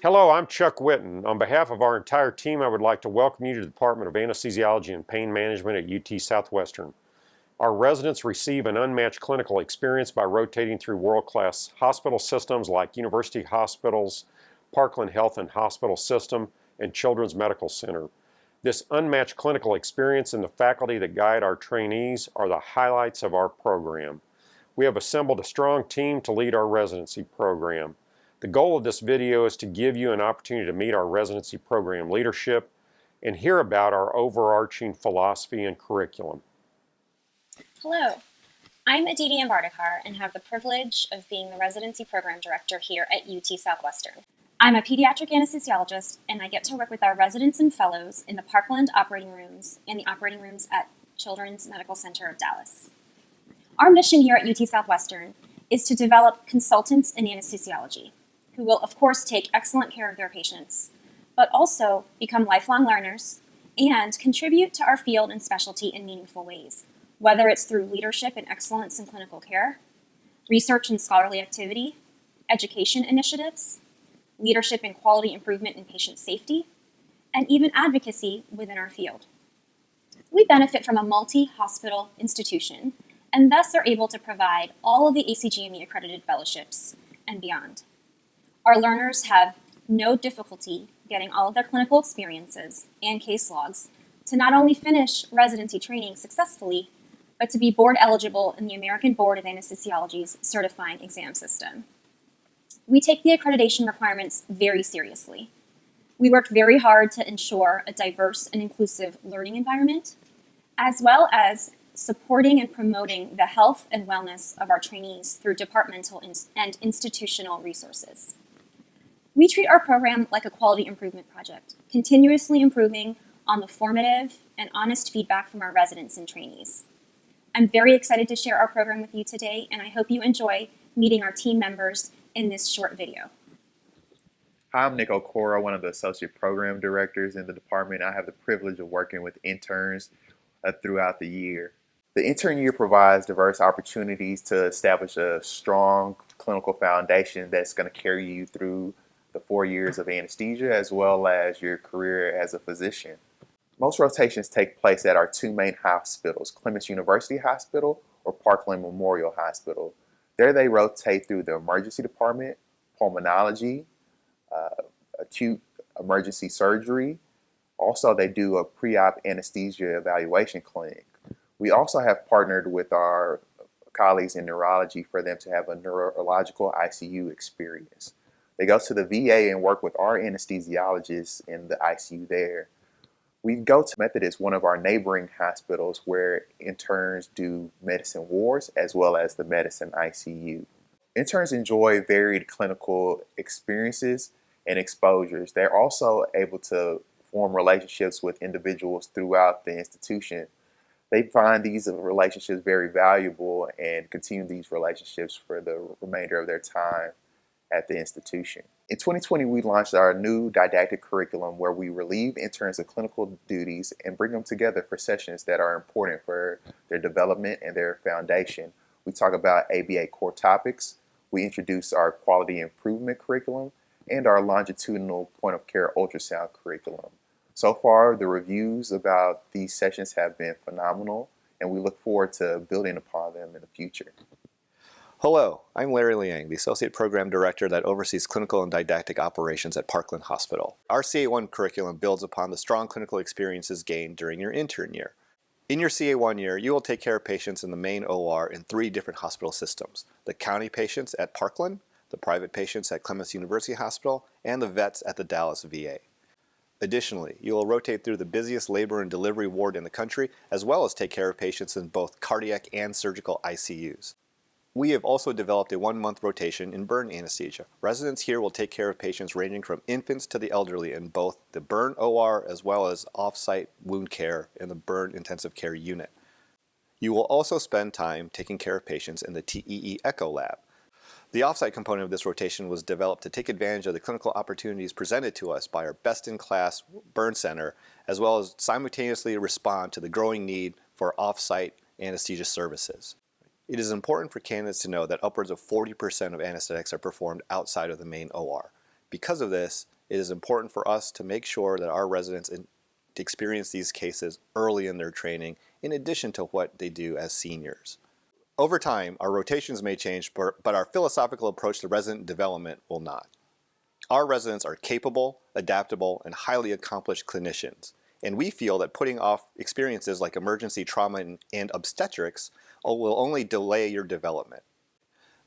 Hello, I'm Chuck Witten. On behalf of our entire team, I would like to welcome you to the Department of Anesthesiology and Pain Management at UT Southwestern. Our residents receive an unmatched clinical experience by rotating through world-class hospital systems like University Hospitals, Parkland Health and Hospital System, and Children's Medical Center. This unmatched clinical experience and the faculty that guide our trainees are the highlights of our program. We have assembled a strong team to lead our residency program. The goal of this video is to give you an opportunity to meet our residency program leadership and hear about our overarching philosophy and curriculum. Hello, I'm Dridi Anvardicar and have the privilege of being the Residency Program Director here at UT Southwestern. I'm a pediatric anesthesiologist and I get to work with our residents and fellows in the Parkland operating rooms and the operating rooms at Children's Medical Center of Dallas. Our mission here at UT Southwestern is to develop consultants in anesthesiology who will, of course, take excellent care of their patients, but also become lifelong learners and contribute to our field and specialty in meaningful ways, whether it's through leadership and excellence in clinical care, research and scholarly activity, education initiatives, leadership in quality improvement in patient safety, and even advocacy within our field. We benefit from a multi-hospital institution and thus are able to provide all of the ACGME accredited fellowships and beyond. Our learners have no difficulty getting all of their clinical experiences and case logs to not only finish residency training successfully, but to be board eligible in the American Board of Anesthesiology's certifying exam system. We take the accreditation requirements very seriously. We work very hard to ensure a diverse and inclusive learning environment, as well as supporting and promoting the health and wellness of our trainees through departmental and institutional resources. We treat our program like a quality improvement project, continuously improving on the formative and honest feedback from our residents and trainees. I'm very excited to share our program with you today, and I hope you enjoy meeting our team members in this short video. Hi, I'm Ocorra, one of the Associate Program Directors in the department. I have the privilege of working with interns throughout the year. The intern year provides diverse opportunities to establish a strong clinical foundation that's going to carry you through the 4 years of anesthesia as well as your career as a physician. Most rotations take place at our two main hospitals, Clements University Hospital or Parkland Memorial Hospital. There they rotate through the emergency department, pulmonology, acute emergency surgery. Also, they do a pre-op anesthesia evaluation clinic. We also have partnered with our colleagues in neurology for them to have a neurological ICU experience. They go to the VA and work with our anesthesiologists in the ICU there. We go to Methodist, one of our neighboring hospitals, where interns do medicine wards as well as the medicine ICU. Interns enjoy varied clinical experiences and exposures. They're also able to form relationships with individuals throughout the institution. They find these relationships very valuable and continue these relationships for the remainder of their time at the institution. In 2020, we launched our new didactic curriculum where we relieve interns of clinical duties and bring them together for sessions that are important for their development and their foundation. We talk about ABA core topics. We introduce our quality improvement curriculum and our longitudinal point of care ultrasound curriculum. So far, the reviews about these sessions have been phenomenal, and we look forward to building upon them in the future. Hello, I'm Larry Liang, the Associate Program Director that oversees clinical and didactic operations at Parkland Hospital. Our CA1 curriculum builds upon the strong clinical experiences gained during your intern year. In your CA1 year, you will take care of patients in the main OR in 3 different hospital systems: the county patients at Parkland, the private patients at Clements University Hospital, and the vets at the Dallas VA. Additionally, you will rotate through the busiest labor and delivery ward in the country, as well as take care of patients in both cardiac and surgical ICUs. We have also developed a 1-month rotation in burn anesthesia. Residents here will take care of patients ranging from infants to the elderly in both the burn OR as well as off-site wound care in the burn intensive care unit. You will also spend time taking care of patients in the TEE Echo Lab. The off-site component of this rotation was developed to take advantage of the clinical opportunities presented to us by our best-in-class burn center, as well as simultaneously respond to the growing need for off-site anesthesia services. It is important for candidates to know that upwards of 40% of anesthetics are performed outside of the main OR. Because of this, it is important for us to make sure that our residents experience these cases early in their training, in addition to what they do as seniors. Over time, our rotations may change, but our philosophical approach to resident development will not. Our residents are capable, adaptable, and highly accomplished clinicians, and we feel that putting off experiences like emergency trauma and obstetrics will only delay your development.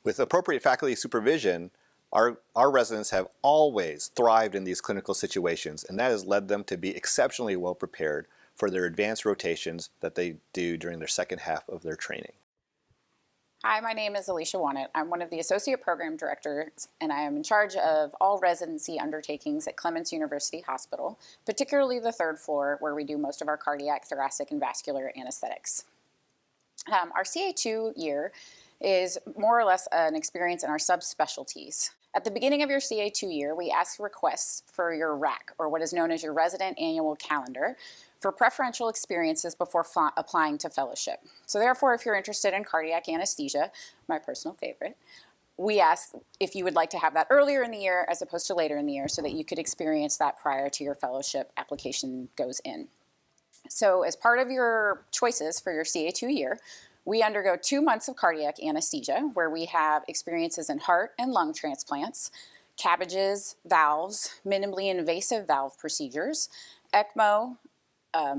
With appropriate faculty supervision, our residents have always thrived in these clinical situations, and that has led them to be exceptionally well prepared for their advanced rotations that they do during their second half of their training. Hi, my name is Alicia Wanett. I'm one of the Associate Program Directors, and I am in charge of all residency undertakings at Clements University Hospital, particularly the third floor where we do most of our cardiac, thoracic, and vascular anesthetics. Our CA2 year is more or less an experience in our subspecialties. At the beginning of your CA2 year, we ask requests for your RAC, or what is known as your Resident Annual Calendar, for preferential experiences before applying to fellowship. So therefore, if you're interested in cardiac anesthesia, my personal favorite, we ask if you would like to have that earlier in the year as opposed to later in the year so that you could experience that prior to your fellowship application goes in. So as part of your choices for your CA2 year, we undergo 2 months of cardiac anesthesia where we have experiences in heart and lung transplants, cabbages, valves, minimally invasive valve procedures, ECMO,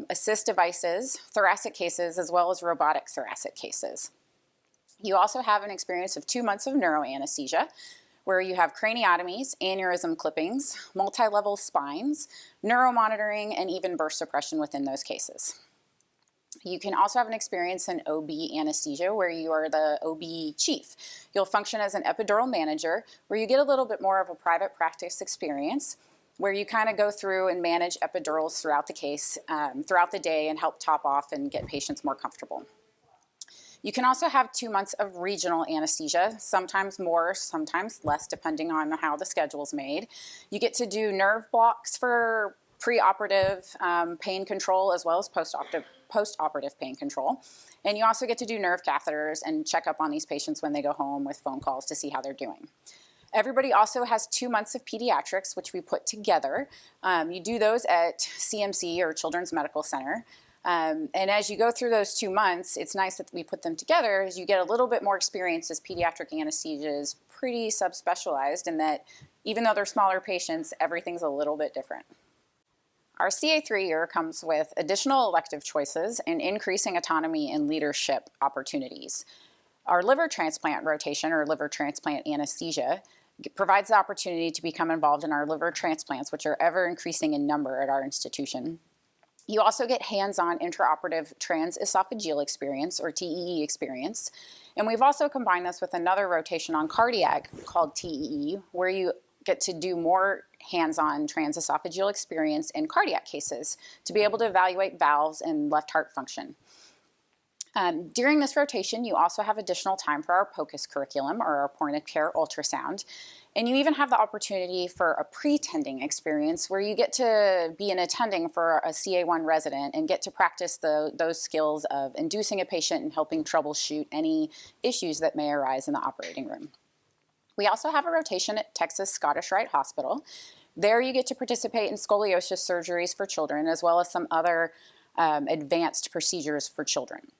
assist devices, thoracic cases, as well as robotic thoracic cases. You also have an experience of 2 months of neuroanesthesia, where you have craniotomies, aneurysm clippings, multi-level spines, neuromonitoring, and even burst suppression within those cases. You can also have an experience in OB anesthesia where you are the OB chief. You'll function as an epidural manager where you get a little bit more of a private practice experience where you kind of go through and manage epidurals throughout the case, throughout the day, and help top off and get patients more comfortable. You can also have 2 months of regional anesthesia, sometimes more, sometimes less, depending on how the schedule's made. You get to do nerve blocks for preoperative pain control as well as post-operative pain control. And you also get to do nerve catheters and check up on these patients when they go home with phone calls to see how they're doing. Everybody also has 2 months of pediatrics, which we put together. You do those at CMC or Children's Medical Center. And as you go through those 2 months, it's nice that we put them together as you get a little bit more experience as pediatric anesthesia is pretty subspecialized in that even though they're smaller patients, everything's a little bit different. Our CA3 year comes with additional elective choices and increasing autonomy and leadership opportunities. Our liver transplant rotation, or liver transplant anesthesia, provides the opportunity to become involved in our liver transplants, which are ever increasing in number at our institution. You also get hands-on intraoperative transesophageal experience, or TEE experience. And we've also combined this with another rotation on cardiac called TEE, where you get to do more hands-on transesophageal experience in cardiac cases to be able to evaluate valves and left heart function. During this rotation, you also have additional time for our POCUS curriculum, or our point of care ultrasound. And you even have the opportunity for a pre-tending experience where you get to be an attending for a CA1 resident and get to practice those skills of inducing a patient and helping troubleshoot any issues that may arise in the operating room. We also have a rotation at Texas Scottish Rite Hospital. There you get to participate in scoliosis surgeries for children, as well as some other advanced procedures for children.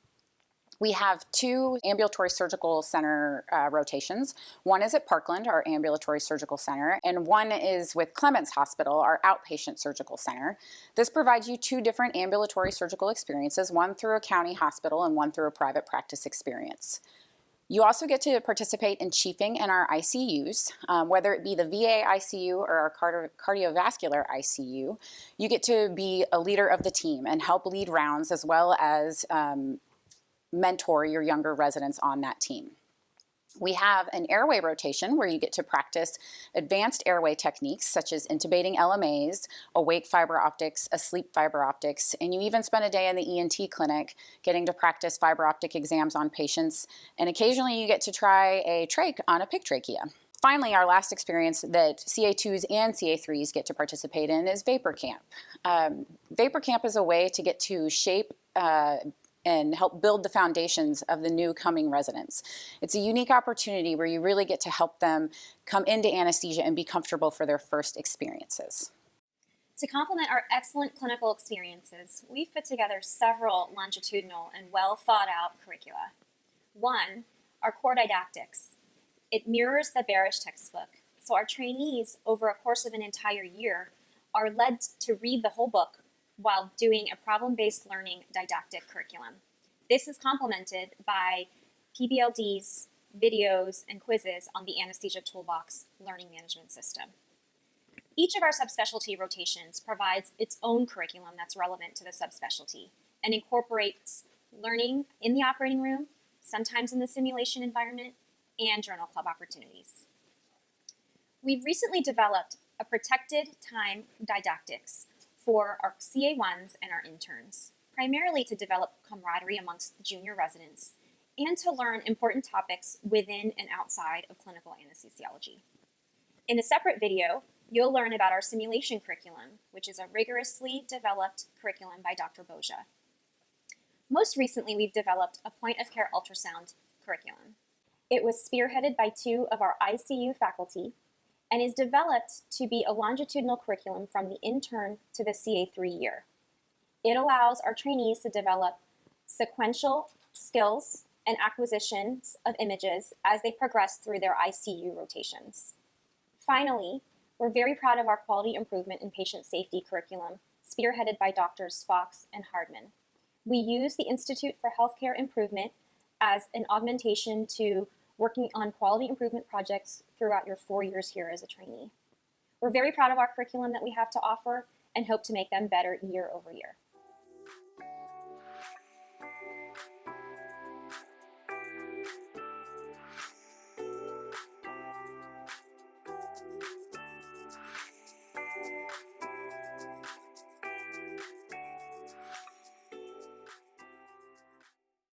We have 2 ambulatory surgical center rotations. One is at Parkland, our ambulatory surgical center, and one is with Clements Hospital, our outpatient surgical center. This provides you 2 different ambulatory surgical experiences, one through a county hospital and one through a private practice experience. You also get to participate in chiefing in our ICUs, whether it be the VA ICU or our cardiovascular ICU. You get to be a leader of the team and help lead rounds as well as mentor your younger residents on that team. We have an airway rotation where you get to practice advanced airway techniques such as intubating LMAs, awake fiber optics, asleep fiber optics, and you even spend a day in the ENT clinic getting to practice fiber optic exams on patients, and occasionally you get to try a trach on a PICC trachea. Finally, our last experience that CA2s and CA3s get to participate in is Vapor Camp. Vapor Camp is a way to get to shape and help build the foundations of the new coming residents. It's a unique opportunity where you really get to help them come into anesthesia and be comfortable for their first experiences. To complement our excellent clinical experiences, we've put together several longitudinal and well thought out curricula. One, our core didactics. It mirrors the Barish textbook, so our trainees over a course of an entire year are led to read the whole book while doing a problem-based learning didactic curriculum. This is complemented by PBLDs, videos, and quizzes on the Anesthesia Toolbox learning management system. Each of our subspecialty rotations provides its own curriculum that's relevant to the subspecialty and incorporates learning in the operating room, sometimes in the simulation environment, and journal club opportunities. We've recently developed a protected time didactics for our CA1s and our interns, primarily to develop camaraderie amongst the junior residents and to learn important topics within and outside of clinical anesthesiology. In a separate video, you'll learn about our simulation curriculum, which is a rigorously developed curriculum by Dr. Boja. Most recently, we've developed a point-of-care ultrasound curriculum. It was spearheaded by two of our ICU faculty and is developed to be a longitudinal curriculum from the intern to the CA3 year. It allows our trainees to develop sequential skills and acquisitions of images as they progress through their ICU rotations. Finally, we're very proud of our quality improvement and patient safety curriculum, spearheaded by Drs. Fox and Hardman. We use the Institute for Healthcare Improvement as an augmentation to working on quality improvement projects throughout your 4 years here as a trainee. We're very proud of our curriculum that we have to offer and hope to make them better year over year.